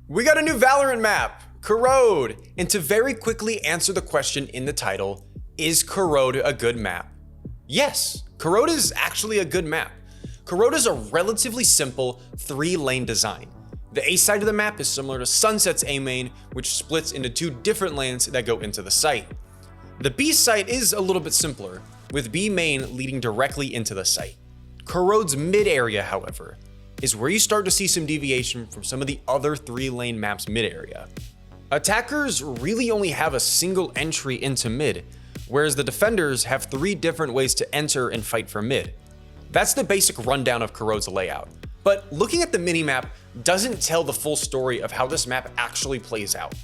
We got a new Valorant map, Corrode. And to very quickly answer the question in the title, is Corrode a good map? Yes, Corrode is actually a good map. Corrode is a relatively simple 3-lane design. The A side of the map is similar to Sunset's A main, which splits into 2 different lanes that go into the site. The B site is a little bit simpler, with B main leading directly into the site. Corrode's mid area, however, is where you start to see some deviation from some of the other 3-lane maps mid area. Attackers really only have a single entry into mid, whereas the defenders have 3 different ways to enter and fight for mid. That's the basic rundown of Corrode's layout, but looking at the minimap doesn't tell the full story of how this map actually plays out.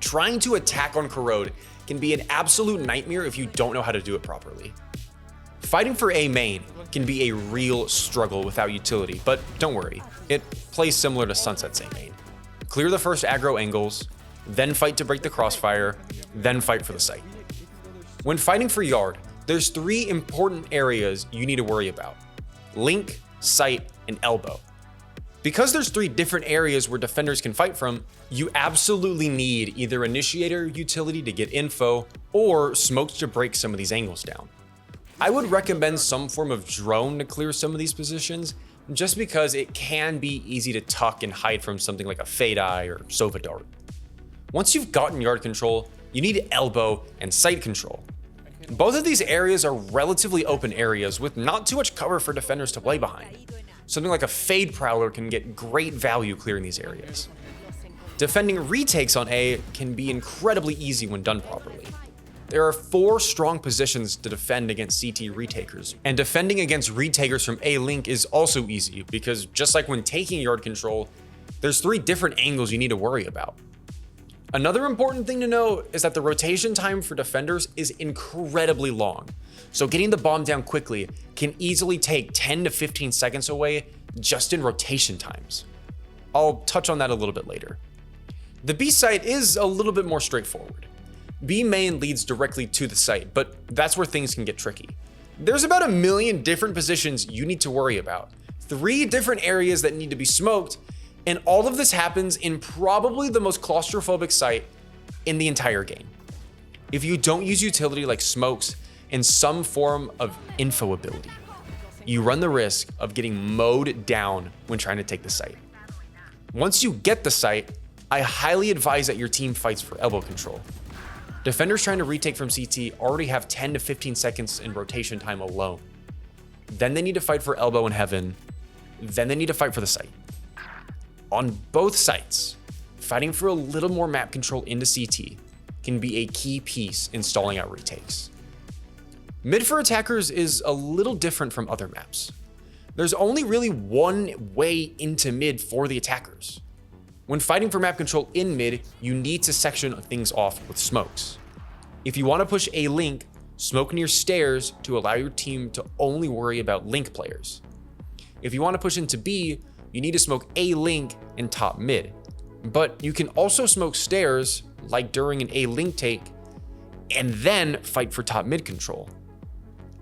Trying to attack on Corrode can be an absolute nightmare if you don't know how to do it properly. Fighting for A main can be a real struggle without utility, but don't worry, it plays similar to Sunset's A main. Clear the first aggro angles, then fight to break the crossfire, then fight for the site. When fighting for yard, there's 3 important areas you need to worry about: link, site, and elbow. Because there's 3 different areas where defenders can fight from, you absolutely need either initiator utility to get info or smokes to break some of these angles down. I would recommend some form of drone to clear some of these positions, just because it can be easy to tuck and hide from something like a Fade Eye or Sova Dart. Once you've gotten yard control, you need elbow and site control. Both of these areas are relatively open areas with not too much cover for defenders to play behind. Something like a Fade Prowler can get great value clearing these areas. Defending retakes on A can be incredibly easy when done properly. There are 4 strong positions to defend against CT retakers, and defending against retakers from A link is also easy because just like when taking yard control, there's 3 different angles you need to worry about. Another important thing to know is that the rotation time for defenders is incredibly long, so getting the bomb down quickly can easily take 10 to 15 seconds away just in rotation times. I'll touch on that a little bit later. The B site is a little bit more straightforward. B main leads directly to the site, but that's where things can get tricky. There's about 1 million different positions you need to worry about, 3 different areas that need to be smoked, and all of this happens in probably the most claustrophobic site in the entire game. If you don't use utility like smokes and some form of info ability, you run the risk of getting mowed down when trying to take the site. Once you get the site, I highly advise that your team fights for elbow control. Defenders trying to retake from CT already have 10 to 15 seconds in rotation time alone. Then they need to fight for elbow in heaven. Then they need to fight for the site. On both sites, fighting for a little more map control into CT can be a key piece in stalling out retakes. Mid for attackers is a little different from other maps. There's only really one way into mid for the attackers. When fighting for map control in mid, you need to section things off with smokes. If you want to push A link, smoke near stairs to allow your team to only worry about link players. If you want to push into B, you need to smoke A link and top mid. But you can also smoke stairs, like during an A link take, and then fight for top mid control.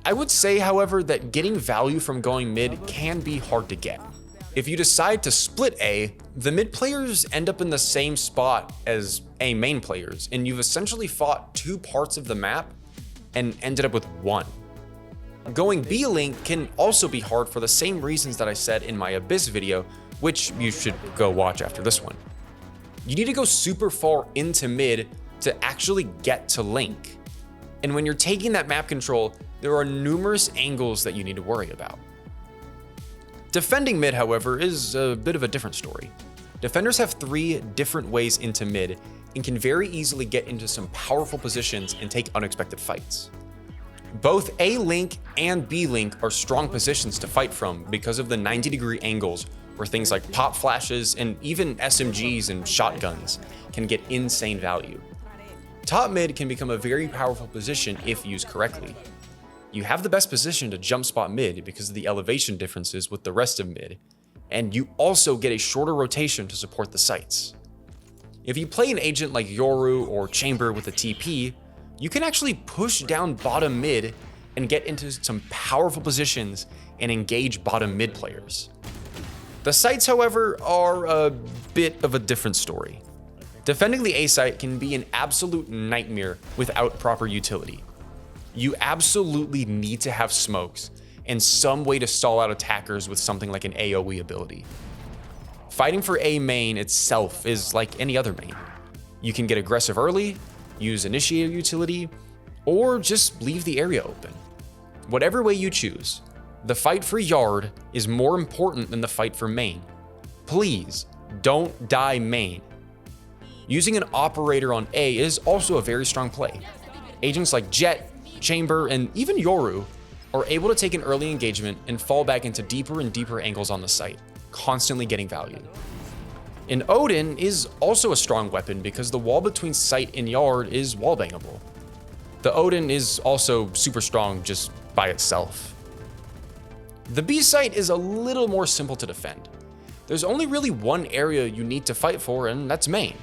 I would say, however, that getting value from going mid can be hard to get. If you decide to split A, the mid players end up in the same spot as A main players, and you've essentially fought 2 parts of the map and ended up with 1. Going B link can also be hard for the same reasons that I said in my Abyss video, which you should go watch after this one. You need to go super far into mid to actually get to link. And when you're taking that map control, there are numerous angles that you need to worry about. Defending mid, however, is a bit of a different story. Defenders have 3 different ways into mid and can very easily get into some powerful positions and take unexpected fights. Both A link and B link are strong positions to fight from because of the 90-degree angles where things like pop flashes and even SMGs and shotguns can get insane value. Top mid can become a very powerful position if used correctly. You have the best position to jump spot mid because of the elevation differences with the rest of mid, and you also get a shorter rotation to support the sites. If you play an agent like Yoru or Chamber with a TP, you can actually push down bottom mid and get into some powerful positions and engage bottom mid players. The sites, however, are a bit of a different story. Defending the A site can be an absolute nightmare without proper utility. You absolutely need to have smokes and some way to stall out attackers with something like an AoE ability. Fighting for A main itself is like any other main. You can get aggressive early, use initiator utility, or just leave the area open. Whatever way you choose, the fight for yard is more important than the fight for main. Please don't die main. Using an operator on A is also a very strong play. Agents like Jet, Chamber, and even Yoru are able to take an early engagement and fall back into deeper and deeper angles on the site, constantly getting value. And Odin is also a strong weapon because the wall between site and yard is wallbangable. The Odin is also super strong just by itself. The B site is a little more simple to defend. There's only really one area you need to fight for, and that's main.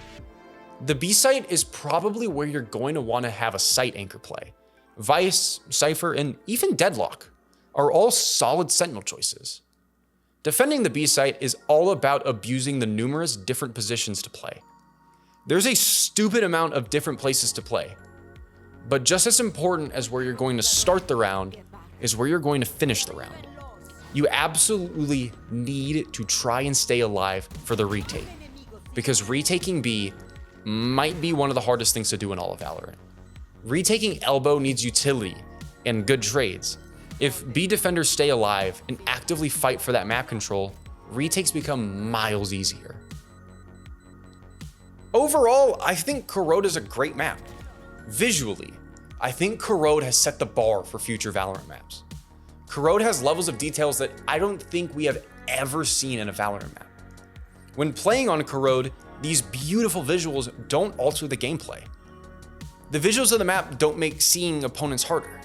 The B site is probably where you're going to want to have a site anchor play. Vice, Cypher, and even Deadlock are all solid sentinel choices. Defending the B site is all about abusing the numerous different positions to play. There's a stupid amount of different places to play, but just as important as where you're going to start the round is where you're going to finish the round. You absolutely need to try and stay alive for the retake, because retaking B might be one of the hardest things to do in all of Valorant. Retaking elbow needs utility and good trades. If B defenders stay alive and actively fight for that map control, retakes become miles easier. Overall, I think Corrode is a great map. Visually, I think Corrode has set the bar for future Valorant maps. Corrode has levels of details that I don't think we have ever seen in a Valorant map. When playing on Corrode, these beautiful visuals don't alter the gameplay. The visuals of the map don't make seeing opponents harder.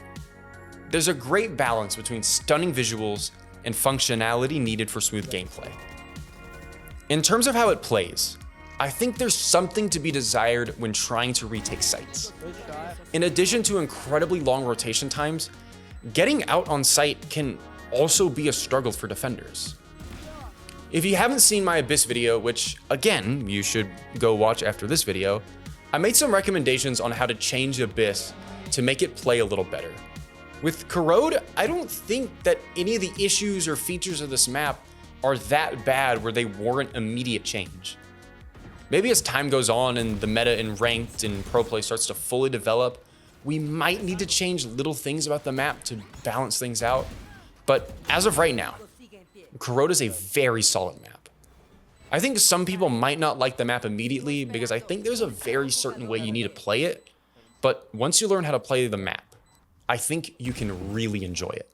There's a great balance between stunning visuals and functionality needed for smooth gameplay. In terms of how it plays, I think there's something to be desired when trying to retake sites. In addition to incredibly long rotation times, getting out on site can also be a struggle for defenders. If you haven't seen my Abyss video, which again, you should go watch after this video, I made some recommendations on how to change Abyss to make it play a little better. With Corrode, I don't think that any of the issues or features of this map are that bad where they warrant immediate change. Maybe as time goes on and the meta in ranked and pro play starts to fully develop, we might need to change little things about the map to balance things out. But as of right now, Corrode is a very solid map. I think some people might not like the map immediately because I think there's a very certain way you need to play it, but once you learn how to play the map, I think you can really enjoy it.